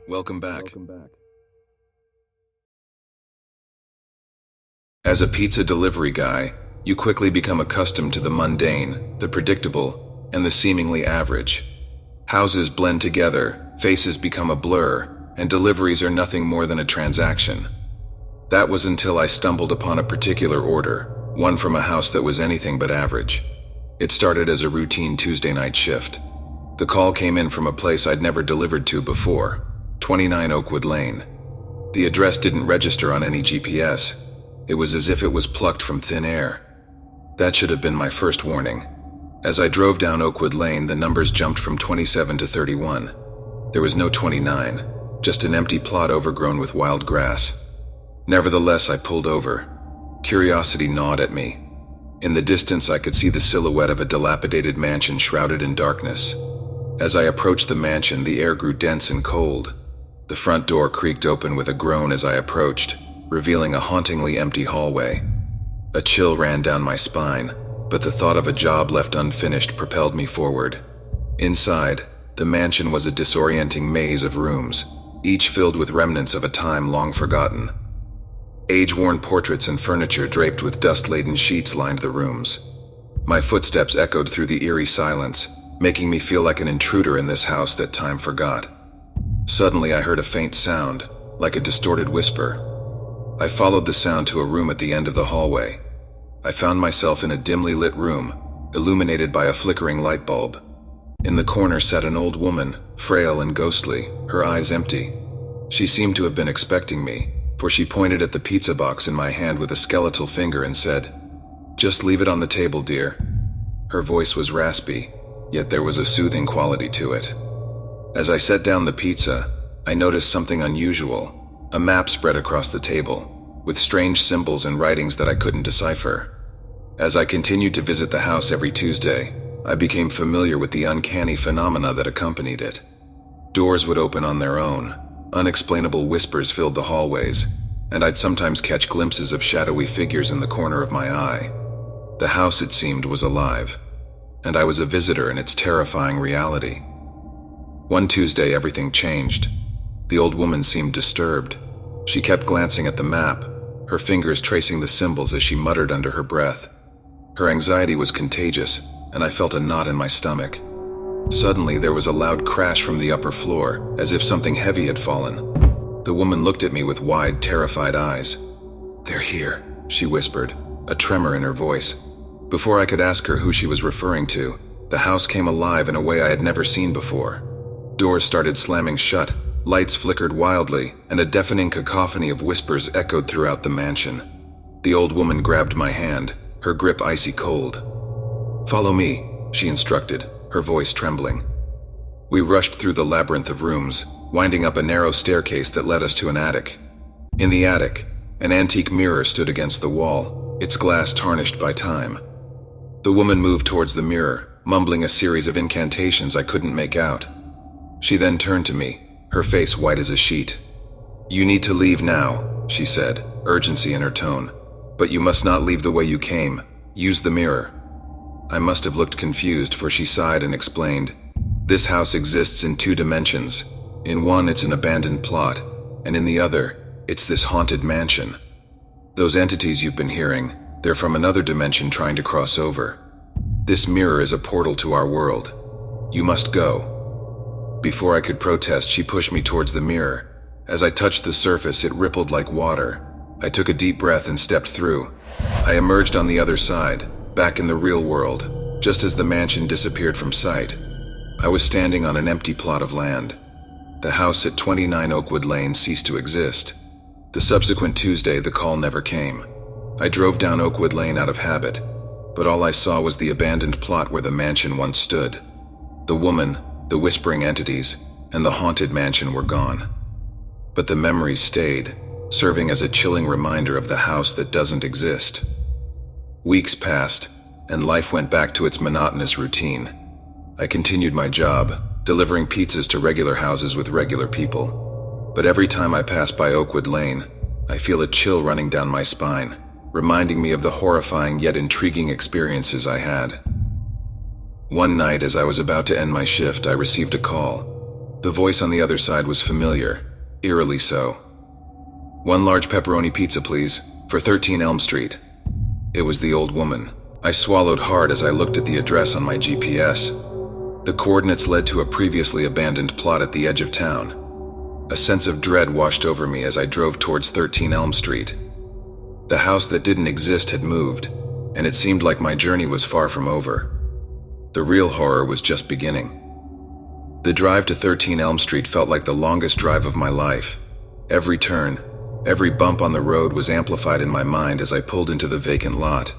Welcome back. As a pizza delivery guy, you quickly become accustomed to the mundane, the predictable, and the seemingly average. Houses blend together, faces become a blur, and deliveries are nothing more than a transaction. That was until I stumbled upon a particular order, one from a house that was anything but average. It started as a routine Tuesday night shift. The call came in from a place I'd never delivered to before, 29 Oakwood Lane. The address didn't register on any GPS. It was as if it was plucked from thin air. That should have been my first warning. As I drove down Oakwood Lane, the numbers jumped from 27 to 31. There was no 29, just an empty plot overgrown with wild grass. Nevertheless, I pulled over. Curiosity gnawed at me. In the distance, I could see the silhouette of a dilapidated mansion shrouded in darkness. As I approached the mansion, the air grew dense and cold. The front door creaked open with a groan as I approached, revealing a hauntingly empty hallway. A chill ran down my spine, but the thought of a job left unfinished propelled me forward. Inside, the mansion was a disorienting maze of rooms, each filled with remnants of a time long forgotten. Age-worn portraits and furniture draped with dust-laden sheets lined the rooms. My footsteps echoed through the eerie silence, making me feel like an intruder in this house that time forgot. Suddenly, I heard a faint sound, like a distorted whisper. I followed the sound to a room at the end of the hallway. I found myself in a dimly lit room, illuminated by a flickering light bulb. In the corner sat an old woman, frail and ghostly, her eyes empty. She seemed to have been expecting me, for she pointed at the pizza box in my hand with a skeletal finger and said, "Just leave it on the table, dear." Her voice was raspy, yet there was a soothing quality to it. As I set down the pizza, I noticed something unusual. A map spread across the table, with strange symbols and writings that I couldn't decipher. As I continued to visit the house every Tuesday, I became familiar with the uncanny phenomena that accompanied it. Doors would open on their own, unexplainable whispers filled the hallways, and I'd sometimes catch glimpses of shadowy figures in the corner of my eye. The house, it seemed, was alive, and I was a visitor in its terrifying reality. One Tuesday, everything changed. The old woman seemed disturbed. She kept glancing at the map, her fingers tracing the symbols as she muttered under her breath. Her anxiety was contagious, and I felt a knot in my stomach. Suddenly, there was a loud crash from the upper floor, as if something heavy had fallen. The woman looked at me with wide, terrified eyes. "They're here," she whispered, a tremor in her voice. Before I could ask her who she was referring to, the house came alive in a way I had never seen before. Doors started slamming shut, lights flickered wildly, and a deafening cacophony of whispers echoed throughout the mansion. The old woman grabbed my hand, her grip icy cold. "Follow me," she instructed, her voice trembling. We rushed through the labyrinth of rooms, winding up a narrow staircase that led us to an attic. In the attic, an antique mirror stood against the wall, its glass tarnished by time. The woman moved towards the mirror, mumbling a series of incantations I couldn't make out. She then turned to me, her face white as a sheet. "You need to leave now," she said, urgency in her tone. "But you must not leave the way you came. Use the mirror." I must have looked confused, for she sighed and explained, "This house exists in two dimensions. In one, it's an abandoned plot, and in the other, it's this haunted mansion. Those entities you've been hearing, they're from another dimension trying to cross over. This mirror is a portal to our world. You must go." Before I could protest, she pushed me towards the mirror. As I touched the surface, it rippled like water. I took a deep breath and stepped through. I emerged on the other side, back in the real world, just as the mansion disappeared from sight. I was standing on an empty plot of land. The house at 29 Oakwood Lane ceased to exist. The subsequent Tuesday, the call never came. I drove down Oakwood Lane out of habit, but all I saw was the abandoned plot where the mansion once stood. The woman, the whispering entities, and the haunted mansion were gone. But the memories stayed, serving as a chilling reminder of the house that doesn't exist. Weeks passed, and life went back to its monotonous routine. I continued my job, delivering pizzas to regular houses with regular people. But every time I pass by Oakwood Lane, I feel a chill running down my spine, reminding me of the horrifying yet intriguing experiences I had. One night, as I was about to end my shift, I received a call. The voice on the other side was familiar, eerily so. "One large pepperoni pizza, please, for 13 Elm Street." It was the old woman. I swallowed hard as I looked at the address on my GPS. The coordinates led to a previously abandoned plot at the edge of town. A sense of dread washed over me as I drove towards 13 Elm Street. The house that didn't exist had moved, and it seemed like my journey was far from over. The real horror was just beginning. The drive to 13 Elm Street felt like the longest drive of my life. Every turn, every bump on the road was amplified in my mind as I pulled into the vacant lot.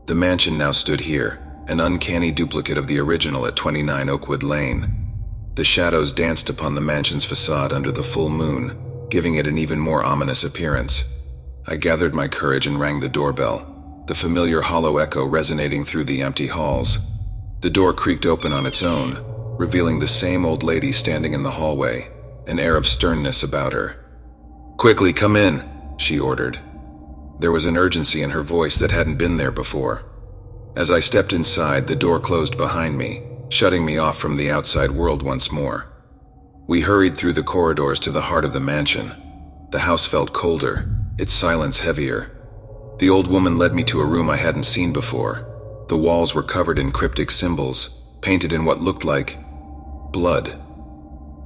The mansion now stood here, an uncanny duplicate of the original at 29 Oakwood Lane. The shadows danced upon the mansion's facade under the full moon, giving it an even more ominous appearance. I gathered my courage and rang the doorbell, the familiar hollow echo resonating through the empty halls. The door creaked open on its own, revealing the same old lady standing in the hallway, an air of sternness about her. "Quickly, come in," she ordered. There was an urgency in her voice that hadn't been there before. As I stepped inside, the door closed behind me, shutting me off from the outside world once more. We hurried through the corridors to the heart of the mansion. The house felt colder, its silence heavier. The old woman led me to a room I hadn't seen before. The walls were covered in cryptic symbols, painted in what looked like blood.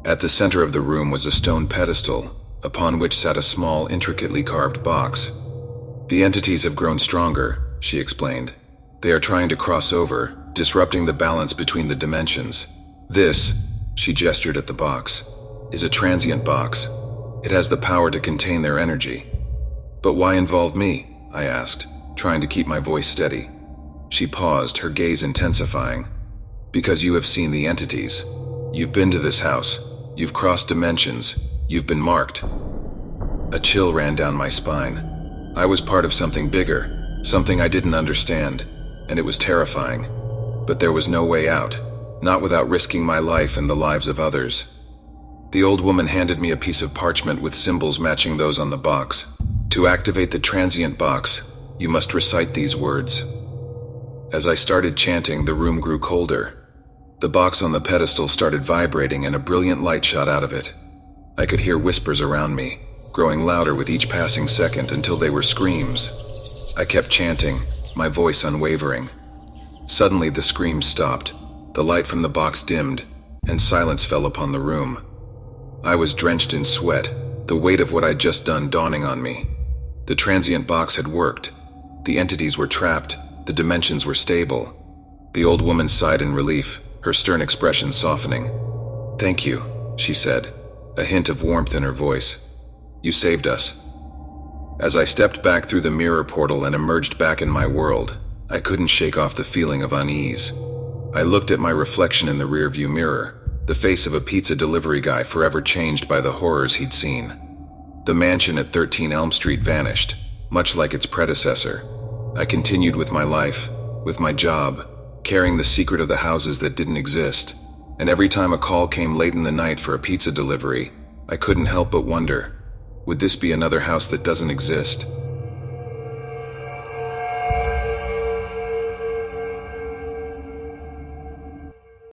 At the center of the room was a stone pedestal, upon which sat a small, intricately carved box. "The entities have grown stronger," she explained. "They are trying to cross over, disrupting the balance between the dimensions. This," she gestured at the box, "is a transient box. It has the power to contain their energy." "But why involve me?" I asked, trying to keep my voice steady. She paused, her gaze intensifying. "Because you have seen the entities. You've been to this house. You've crossed dimensions. You've been marked." A chill ran down my spine. I was part of something bigger, something I didn't understand, and it was terrifying. But there was no way out, not without risking my life and the lives of others. The old woman handed me a piece of parchment with symbols matching those on the box. "To activate the transient box, you must recite these words." As I started chanting, the room grew colder. The box on the pedestal started vibrating and a brilliant light shot out of it. I could hear whispers around me, growing louder with each passing second until they were screams. I kept chanting, my voice unwavering. Suddenly the screams stopped, the light from the box dimmed, and silence fell upon the room. I was drenched in sweat, the weight of what I'd just done dawning on me. The transient box had worked. The entities were trapped, the dimensions were stable. The old woman sighed in relief, her stern expression softening. "Thank you," she said, a hint of warmth in her voice. "You saved us." As I stepped back through the mirror portal and emerged back in my world, I couldn't shake off the feeling of unease. I looked at my reflection in the rearview mirror, the face of a pizza delivery guy forever changed by the horrors he'd seen. The mansion at 13 Elm Street vanished, much like its predecessor. I continued with my life, with my job, carrying the secret of the houses that didn't exist. And every time a call came late in the night for a pizza delivery, I couldn't help but wonder, would this be another house that doesn't exist?